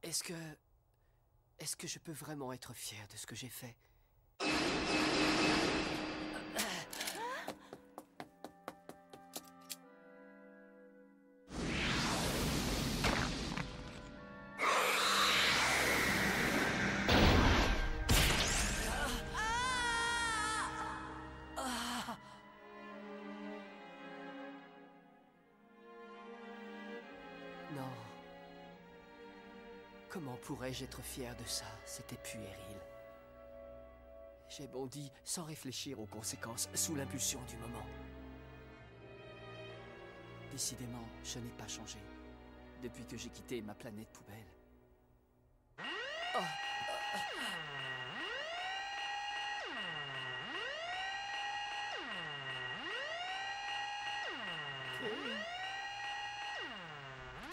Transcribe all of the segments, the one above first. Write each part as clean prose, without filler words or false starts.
Est-ce que... Est-ce que je peux vraiment être fier de ce que j'ai fait? Non. Comment pourrais-je être fier de ça? C'était puéril. J'ai bondi sans réfléchir aux conséquences, sous l'impulsion du moment. Décidément, je n'ai pas changé depuis que j'ai quitté ma planète poubelle. Oh.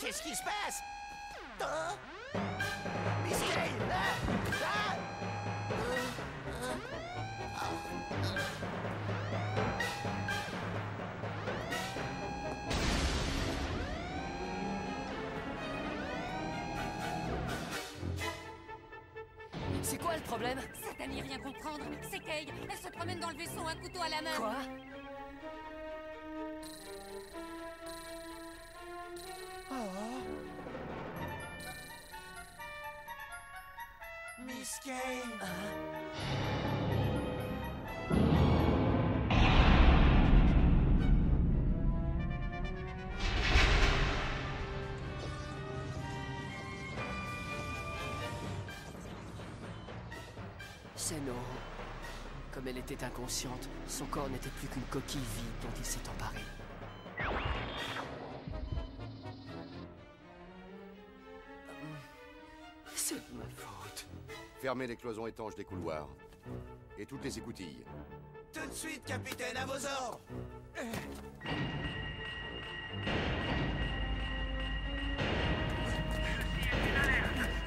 Qu'est-ce qui se passe? Hein? Miss Kay! C'est quoi le problème? Ça t'a mis rien comprendre. C'est Kay. Elle se promène dans le vaisseau, un couteau à la main. Quoi? Miss Kay! C'est non. Comme elle était inconsciente, son corps n'était plus qu'une coquille vide dont il s'est emparé. C'est de ma faute. Fermez les cloisons étanches des couloirs. Et toutes les écoutilles. Tout de suite, capitaine, à vos ordres!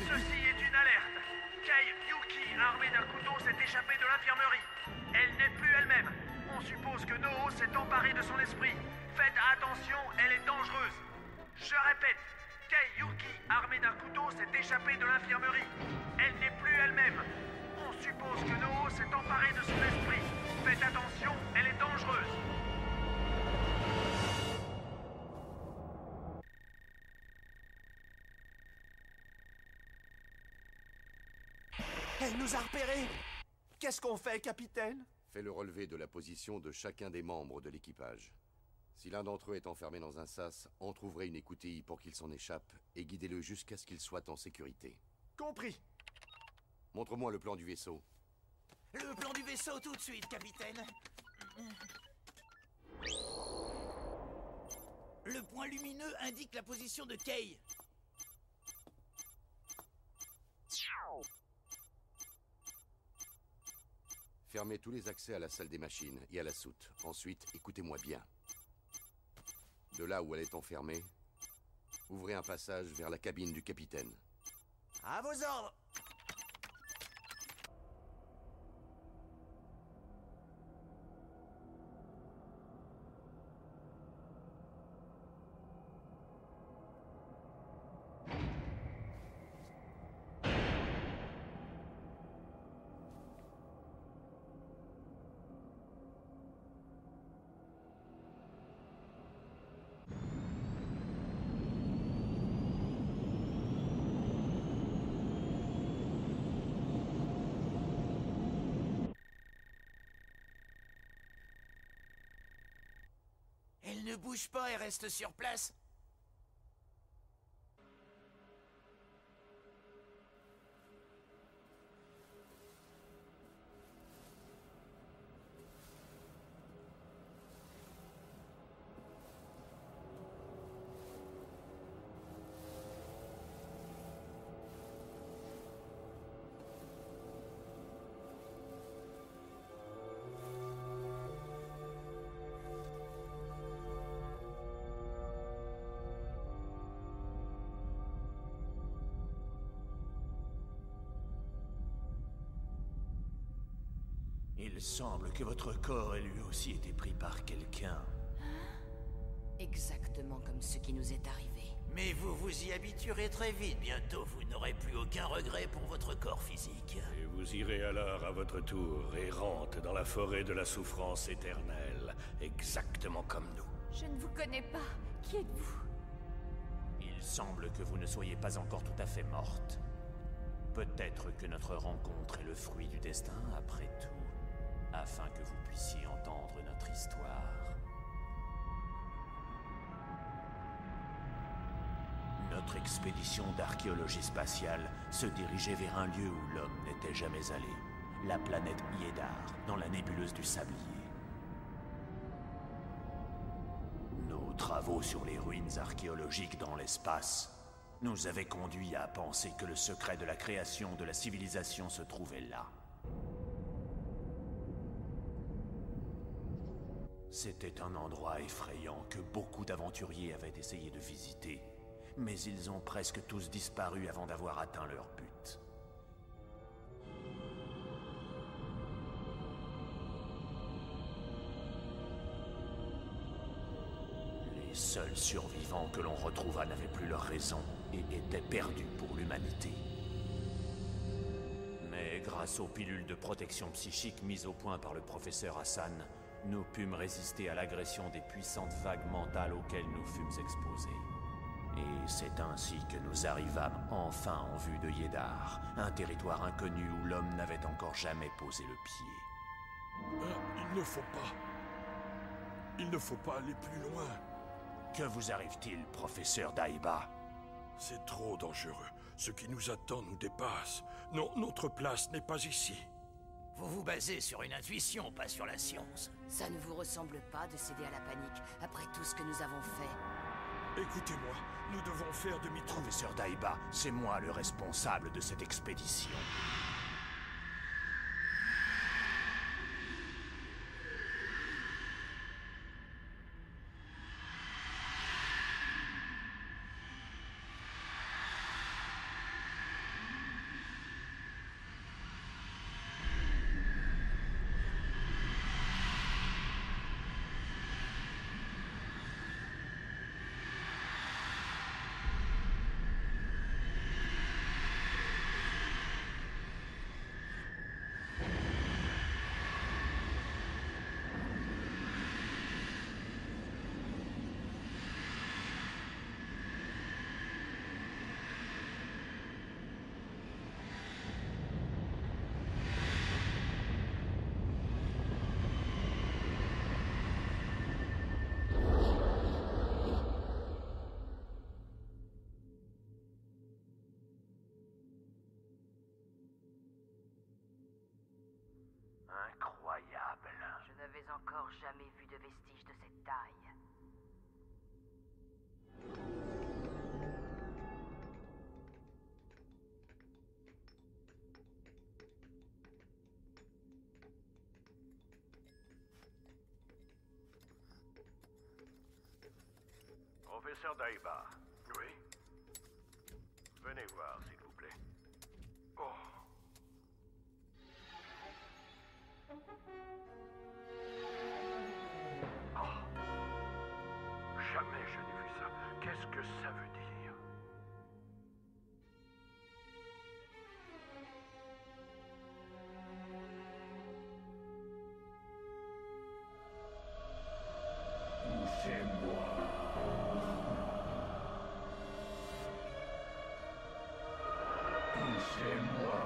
Ceci est une alerte. Kay Yuki, armée d'un couteau, s'est échappée de l'infirmerie. Elle n'est plus elle-même. On suppose que Noho s'est emparée de son esprit. Faites attention, elle est dangereuse. Je répète, Kay Yuki, armée d'un couteau, s'est échappée de l'infirmerie. Elle n'est plus elle-même. On suppose que Noho s'est emparée de son esprit. Faites attention, elle est dangereuse. Elle nous a repérés! Qu'est-ce qu'on fait, capitaine? Faites le relevé de la position de chacun des membres de l'équipage. Si l'un d'entre eux est enfermé dans un sas, entrouvrez une écoutille pour qu'il s'en échappe et guidez-le jusqu'à ce qu'il soit en sécurité. Compris. Montre-moi le plan du vaisseau. Le plan du vaisseau tout de suite, capitaine. Le point lumineux indique la position de Kay. Fermez tous les accès à la salle des machines et à la soute. Ensuite, écoutez-moi bien. De là où elle est enfermée, ouvrez un passage vers la cabine du capitaine. À vos ordres! Elle ne bouge pas et reste sur place. Il semble que votre corps ait lui aussi été pris par quelqu'un. Exactement comme ce qui nous est arrivé. Mais vous vous y habituerez très vite. Bientôt, vous n'aurez plus aucun regret pour votre corps physique. Et vous irez alors à votre tour, errante dans la forêt de la souffrance éternelle, exactement comme nous. Je ne vous connais pas. Qui êtes-vous? Il semble que vous ne soyez pas encore tout à fait morte. Peut-être que notre rencontre est le fruit du destin, après tout, afin que vous puissiez entendre notre histoire. Notre expédition d'archéologie spatiale se dirigeait vers un lieu où l'homme n'était jamais allé, la planète Iédar, dans la nébuleuse du Sablier. Nos travaux sur les ruines archéologiques dans l'espace nous avaient conduits à penser que le secret de la création de la civilisation se trouvait là. C'était un endroit effrayant que beaucoup d'aventuriers avaient essayé de visiter, mais ils ont presque tous disparu avant d'avoir atteint leur but. Les seuls survivants que l'on retrouva n'avaient plus leur raison et étaient perdus pour l'humanité. Mais grâce aux pilules de protection psychique mises au point par le professeur Hassan, nous pûmes résister à l'agression des puissantes vagues mentales auxquelles nous fûmes exposés. Et c'est ainsi que nous arrivâmes enfin en vue de Iédar, un territoire inconnu où l'homme n'avait encore jamais posé le pied. Il ne faut pas... Il ne faut pas aller plus loin. Que vous arrive-t-il, professeur Daiba? C'est trop dangereux. Ce qui nous attend nous dépasse. Non, notre place n'est pas ici. Vous vous basez sur une intuition, pas sur la science. Ça ne vous ressemble pas de céder à la panique, après tout ce que nous avons fait. Écoutez-moi, nous devons faire demi-tour. Professeur Daiba, c'est moi le responsable de cette expédition. Incroyable. Je n'avais encore jamais vu de vestiges de cette taille. Professeur Daiba. Oui? Venez voir, s'il vous plaît. Oh. Jamais je n'ai vu ça. Qu'est-ce que ça veut dire? Touchez-moi. Touchez-moi.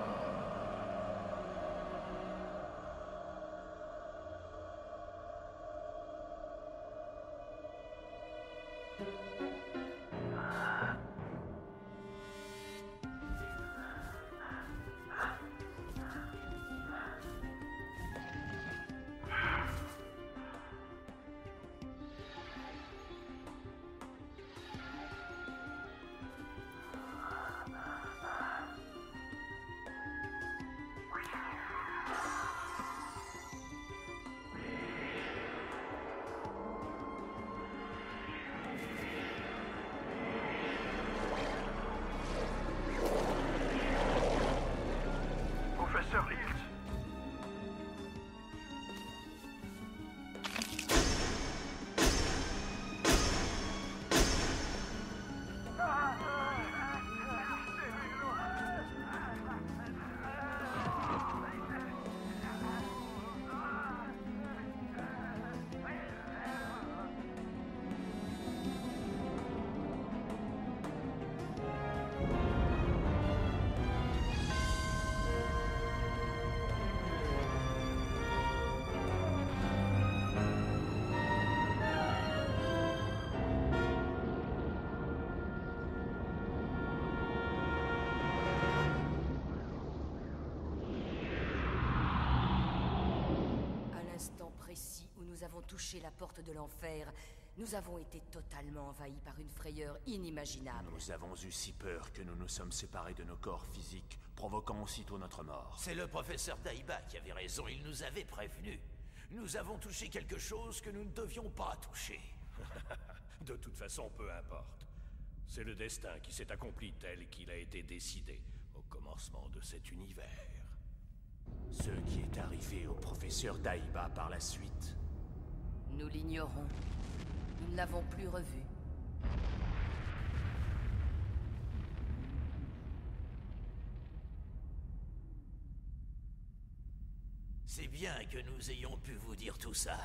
l'instant précis où nous avons touché la porte de l'enfer, nous avons été totalement envahis par une frayeur inimaginable. Nous avons eu si peur que nous nous sommes séparés de nos corps physiques, provoquant aussitôt notre mort. C'est le professeur Daiba qui avait raison, il nous avait prévenus. Nous avons touché quelque chose que nous ne devions pas toucher. De toute façon, peu importe. C'est le destin qui s'est accompli tel qu'il a été décidé au commencement de cet univers. Ce qui est arrivé au professeur Daiba par la suite. Nous l'ignorons. Nous ne l'avons plus revu. C'est bien que nous ayons pu vous dire tout ça.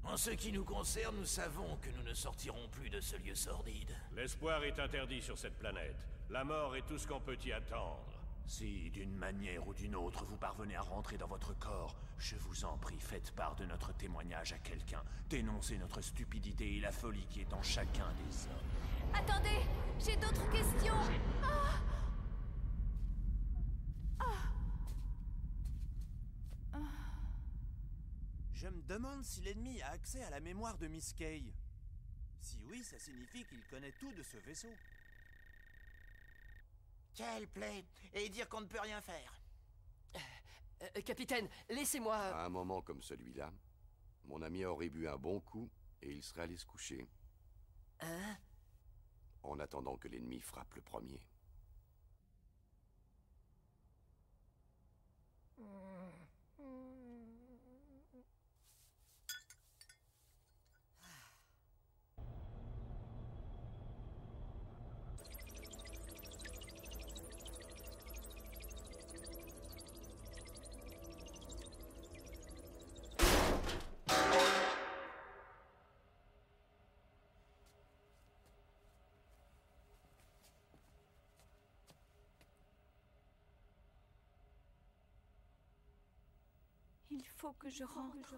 En ce qui nous concerne, nous savons que nous ne sortirons plus de ce lieu sordide. L'espoir est interdit sur cette planète. La mort est tout ce qu'on peut y attendre. Si, d'une manière ou d'une autre, vous parvenez à rentrer dans votre corps, je vous en prie, faites part de notre témoignage à quelqu'un. Dénoncez notre stupidité et la folie qui est en chacun des hommes. Attendez, j'ai d'autres questions. Je me demande si l'ennemi a accès à la mémoire de Miss Kay. Si oui, ça signifie qu'il connaît tout de ce vaisseau. Quelle plaie! Et dire qu'on ne peut rien faire. Capitaine, laissez-moi... À un moment comme celui-là, mon ami aurait bu un bon coup et il serait allé se coucher. Hein? En attendant que l'ennemi frappe le premier. Il faut que je rentre.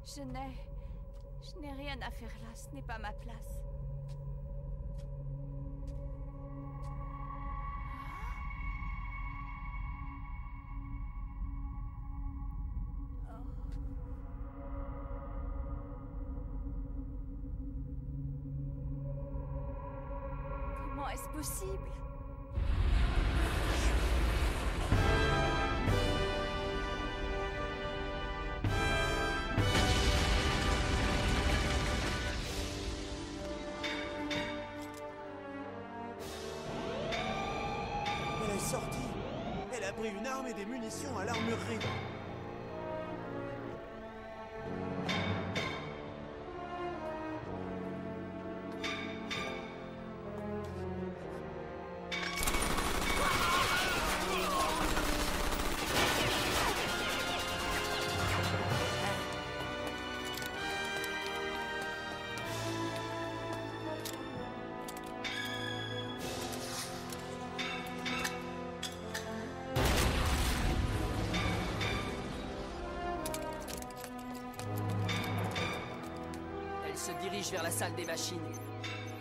Je n'ai rien à faire là, ce n'est pas ma place. Comment est-ce possible? Elle est sortie. Elle a pris une arme et des munitions à l'armurerie. Elle se dirige vers la salle des machines.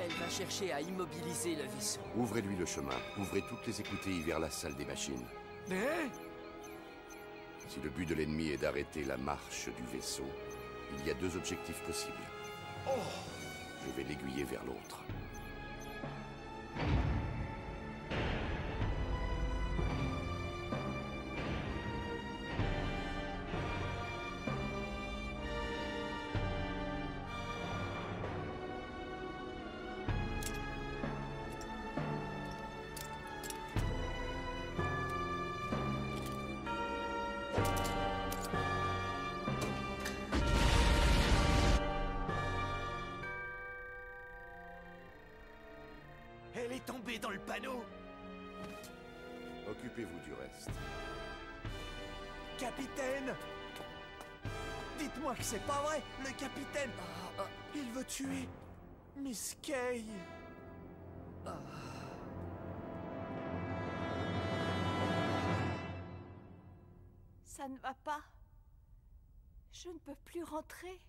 Elle va chercher à immobiliser le vaisseau. Ouvrez-lui le chemin. Ouvrez toutes les écoutilles vers la salle des machines. Si le but de l'ennemi est d'arrêter la marche du vaisseau, il y a deux objectifs possibles. Je vais l'aiguiller vers l'autre. Elle est tombée dans le panneau. Occupez-vous du reste. Capitaine! Dites-moi que c'est pas vrai! Le capitaine! Il veut tuer Miss Kay! Ça ne va pas. Je ne peux plus rentrer.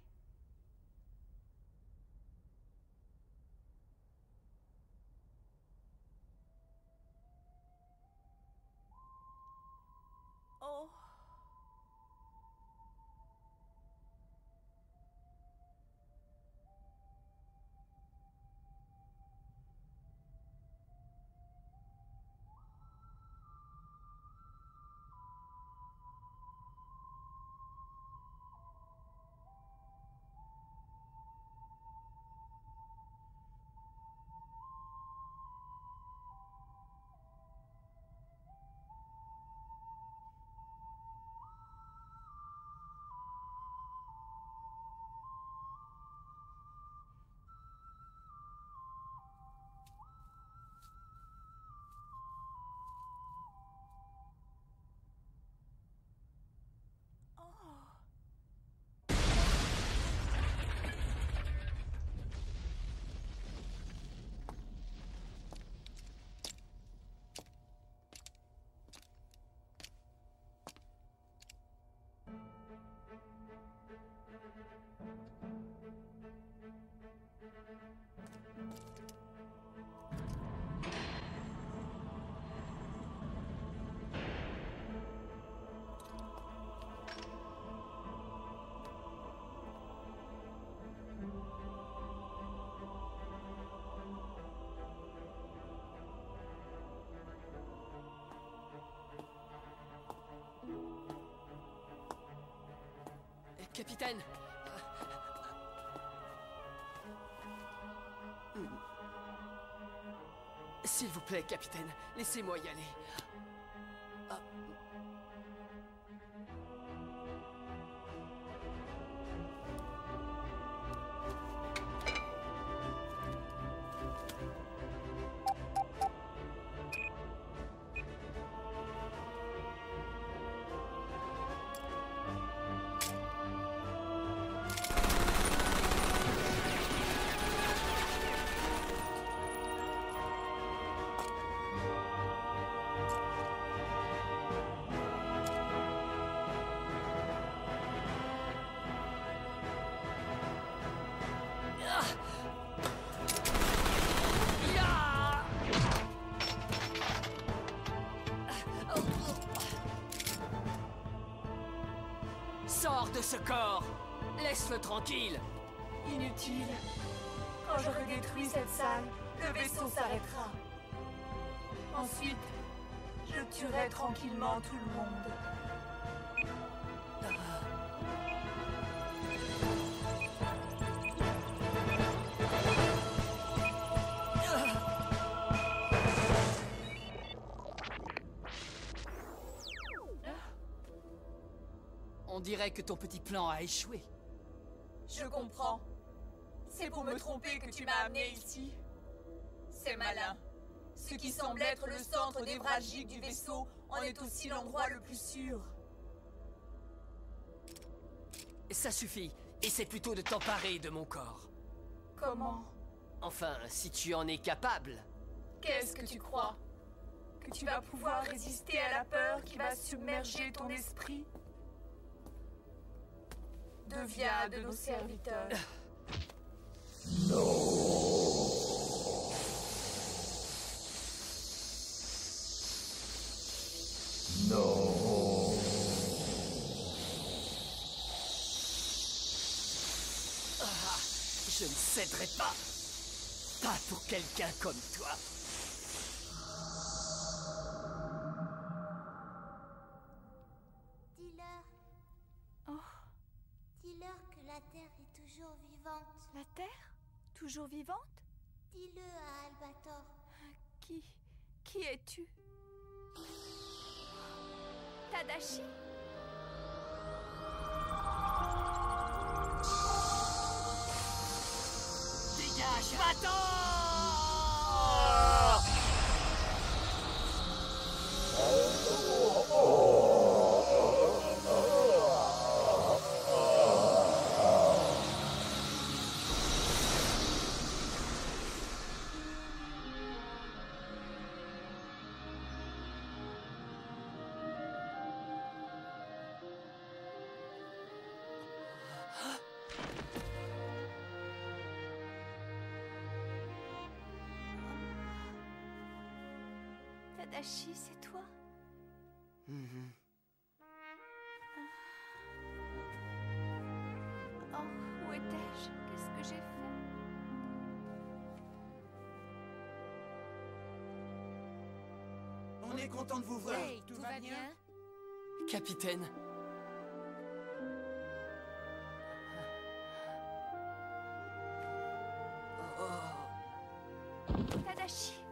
Capitaine. S'il vous plaît, capitaine, laissez-moi y aller. Ah. Sors de ce corps! Laisse-le tranquille! Inutile. Quand j'aurai détruit cette salle, le vaisseau s'arrêtera. Ensuite, je tuerai tranquillement tout le monde. On dirait que ton petit plan a échoué. Je comprends. C'est pour me tromper que tu m'as amené ici. C'est malin. Ce qui semble être le centre névralgique du vaisseau en est aussi l'endroit le plus sûr. Ça suffit. Essaie plutôt de t'emparer de mon corps. Comment? Enfin, si tu en es capable. Qu'est-ce que tu crois? Que tu vas pouvoir résister à la peur qui va submerger ton esprit? Deviens de nos serviteurs. Je ne céderai pas. Pas pour quelqu'un comme toi. Dis-leur. Oh, Dis-leur que la Terre est toujours vivante. la Terre? Toujours vivante? Dis-le à Albator. Qui es-tu? Tadashi? Dégage, va-t'en! Tadashi, c'est toi? Oh, où étais-je? Qu'est-ce que j'ai fait? On est content de vous voir. Hey, tout va bien? Capitaine. Tadashi?